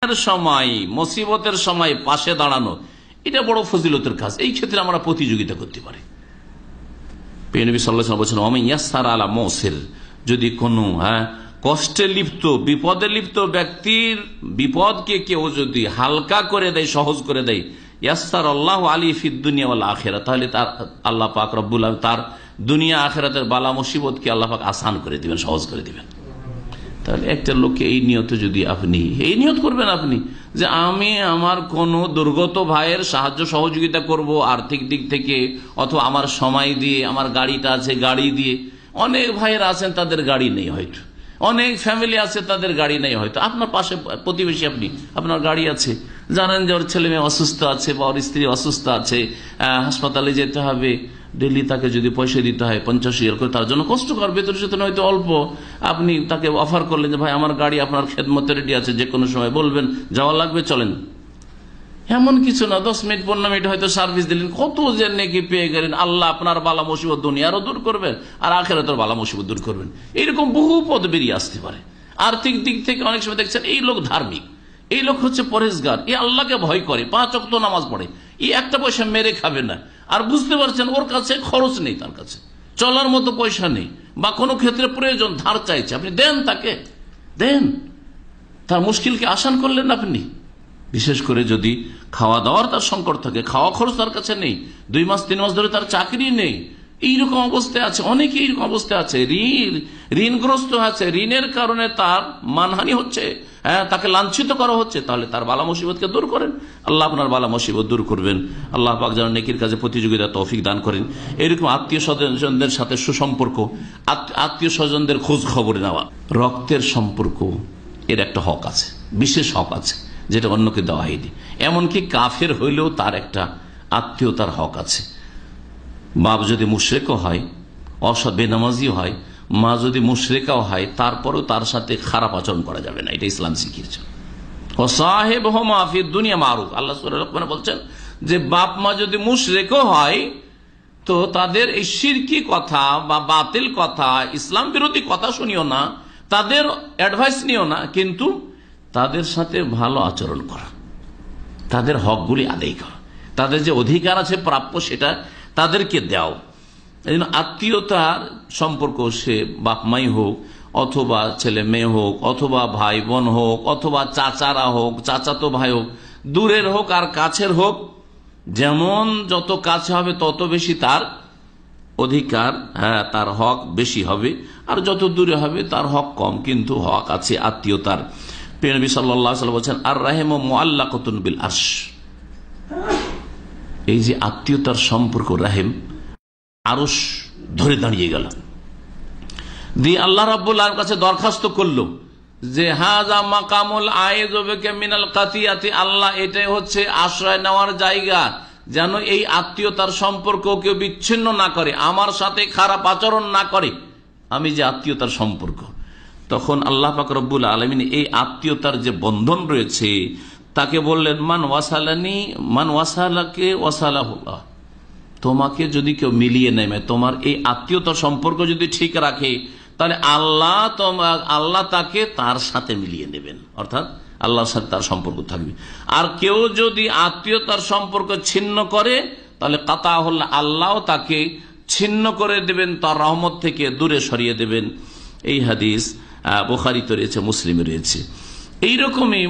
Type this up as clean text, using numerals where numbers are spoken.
সময় মুসিবতের সময় পাশে দাঁড়ানো, এটা বড় ফজিলতের কাজ। এই ক্ষেত্রে আমরা প্রতিযোগিতা করতে পারি। নবী সাল্লাল্লাহু আলাইহি ওয়াসাল্লাম বলেছেন, ওয়া মান ইয়াসসারা আলা মুসির, যদি কোনো কষ্টে লিপ্ত, বিপদে লিপ্ত ব্যক্তির বিপদকে কেউ যদি হালকা করে দেয়, সহজ করে দেয়, ইয়াসসারাল্লাহু আলাইহি ফিদ দুনিয়া ওয়াল আখিরাহ, তাহলে তার আল্লাহ পাক রব্বুল আলামিন তার দুনিয়া আখিরাতের বালা মুসিবতকে আল্লাহ পাক আসান করে দিবেন, সহজ করে দিবেন। তাহলে একটা লোককে এই নিয়তে যদি আপনি এই নিয়ত করবেন আপনি যে আমি আমার কোন দুর্গত ভাইয়ের সাহায্য সহযোগিতা করব আর্থিক দিক থেকে, অথবা আমার সময় দিয়ে, আমার গাড়িটা আছে গাড়ি দিয়ে। অনেক ভাইয়েরা আছেন তাদের গাড়ি নেই, হয়তো অনেক ফ্যামিলি আছে তাদের গাড়ি নেই, হয়তো আপনার পাশে প্রতিবেশী আপনি, আপনার গাড়ি আছে, জানেন যে ওর ছেলে মেয়ে অসুস্থ আছে বা ওর স্ত্রী অসুস্থ আছে, হাসপাতালে যেতে হবে, ডেলি তাকে যদি পয়সা দিতে হয় 50,000 করে, তার জন্য কষ্টকর, বেতন সেতন হয়তো অল্প, আপনি তাকে অফার করলেন যে ভাই আমার গাড়ি আপনার খেদমতে রেডি আছে, যে কোনো সময় বলবেন যাওয়া লাগবে, চলেন। এমন কিছু না, 10 মিনিট 15 মিনিট হয়তো সার্ভিস দিলেন, কত যে নেকি পেয়ে গেলেন। আল্লাহ আপনার বালা মুসিবত দুনিয়ারও দূর করবেন আর আখিরাতের বালা মুসিবত দূর করবেন। এইরকম বহু পদ বেরিয়ে আসতে পারে। আর্থিক দিক থেকে অনেক সময় দেখছেন এই লোক ধার্মিক, এই লোক হচ্ছে পরেজগার, এই আল্লাহকে ভয় করে, 5 ওয়াক্ত নামাজ পড়ে, এই একটা পয়সা মেরে খাবে না, আর বুঝতে পারছেন ওর কাছে খরচ নেই, তার কাছে চলার মতো পয়সা নেই, বা কোনো ক্ষেত্রে প্রয়োজন, ধার চাইছে, আপনি দেন, তাকে দেন, তার মুশকিলকে আসান করলেন আপনি। বিশেষ করে যদি খাওয়া দাওয়ার তার সংকট থাকে, খাওয়া খরচ তার কাছে নেই, 2 মাস 3 মাস ধরে তার চাকরি নেই, এইরকম অবস্থায় আছে, অনেকে এইরকম অবস্থায় আছে, ঋণগ্রস্ত আছে, ঋণের কারণে তার মানহানি হচ্ছে, তাকে লাঞ্ছিত করা হচ্ছে, তাহলে তার বালা মুসিবতকে দূর করেন। আল্লাহ আপনার বালা মুসিবত দূর করবেন। আল্লাহ পাক যেন নেকির কাজে প্রতিযোগিতা তৌফিক দান করেন। এরকম আত্মীয় স্বজনদের সাথে সুসম্পর্ক, আত্মীয় স্বজনদের খোঁজ খবর নেওয়া, রক্তের সম্পর্ক, এর একটা হক আছে, বিশেষ হক আছে, যেটা অন্যকে দেওয়া হয়নি। এমনকি কাফের হইলেও তার একটা আত্মীয়তার হক আছে। বাপ যদি মুশরিকও হয়, বেনামাজি হয়, মা যদি মুশরিকাও হয়, তারপরেও তার সাথে খারাপ আচরণ করা যাবে না, এটা ইসলাম শিখিয়েছে। ওয়াসাহিবহুমা ফিদ দুনিয়া মারুফ, আল্লাহ সূরা লোকমানে বলছেন যে বাপ মা যদি মুশরিকও হয়, তো তাদের এই শিরকি কথা বা বাতিল কথা, ইসলাম বিরোধী কথা শুনিও না, তাদের অ্যাডভাইস নিও না, কিন্তু তাদের সাথে ভালো আচরণ করা, তাদের হকগুলি আদায় করা, তাদের যে অধিকার আছে প্রাপ্য সেটা তাদেরকে দাও। এই জন্য আত্মীয়তার সম্পর্ক, সে বাপ মাই হোক, অথবা ছেলে মেয়ে হোক, অথবা ভাই বোন হোক, অথবা চাচারা হোক, চাচাতো ভাই হোক, দূরের হোক আর কাছের হোক, যেমন যত কাছে হবে তত বেশি তার অধিকার, তার হক বেশি হবে, আর যত দূরে হবে তার হক কম, কিন্তু হক আছে আত্মীয়তার। নবী সাল্লাল্লাহু আলাইহি ওয়াসাল্লাম বলেছেন, আর রাহিমু মুআল্লাকাতুন বিল আরশ, এই যে আত্মীয়তার সম্পর্ক, রাহিম আরশ ধরে দাঁড়িয়ে গেল, দিয়ে আল্লাহ রাব্বুল আলামিনের কাছে দরখাস্ত করলো যে হাযা মাকামুল আইযু বিকা মিনাল কাতিয়াতি, আল্লাহ এটাই হচ্ছে আশ্রয় নেওয়ার জায়গা, যেন এই আত্মীয়তার সম্পর্ক কেউ বিচ্ছিন্ন না করে, আমার সাথে খারাপ আচরণ না করে, আমি যে আত্মীয়তার সম্পর্ক। তখন আল্লাহ পাক রব্বুল আলামিন এই আত্মীয়তার যে বন্ধন রয়েছে তাকে বললেন, মান ওয়াসালানি মান ওয়াসালাকে ওয়াসালাহুল্লাহ, তোমাকে যদি কেউ মিলিয়ে নেয়, তোমার এই আত্মীয়তার সম্পর্ক যদি ঠিক রাখে, তাহলে আল্লাহ তাকে তার সাথে মিলিয়ে নেবেন, অর্থাৎ আল্লাহর সাথে তার সম্পর্ক থাকবে। আর কেউ যদি আত্মীয়তার সম্পর্ক ছিন্ন করে, তাহলে কাতাহুল্লাহ, আল্লাহ তাকে ছিন্ন করে দেবেন, তার রহমত থেকে দূরে সরিয়ে দেবেন। এই হাদিস বুখারীতে রয়েছে, মুসলিমে রয়েছে। এইরকমই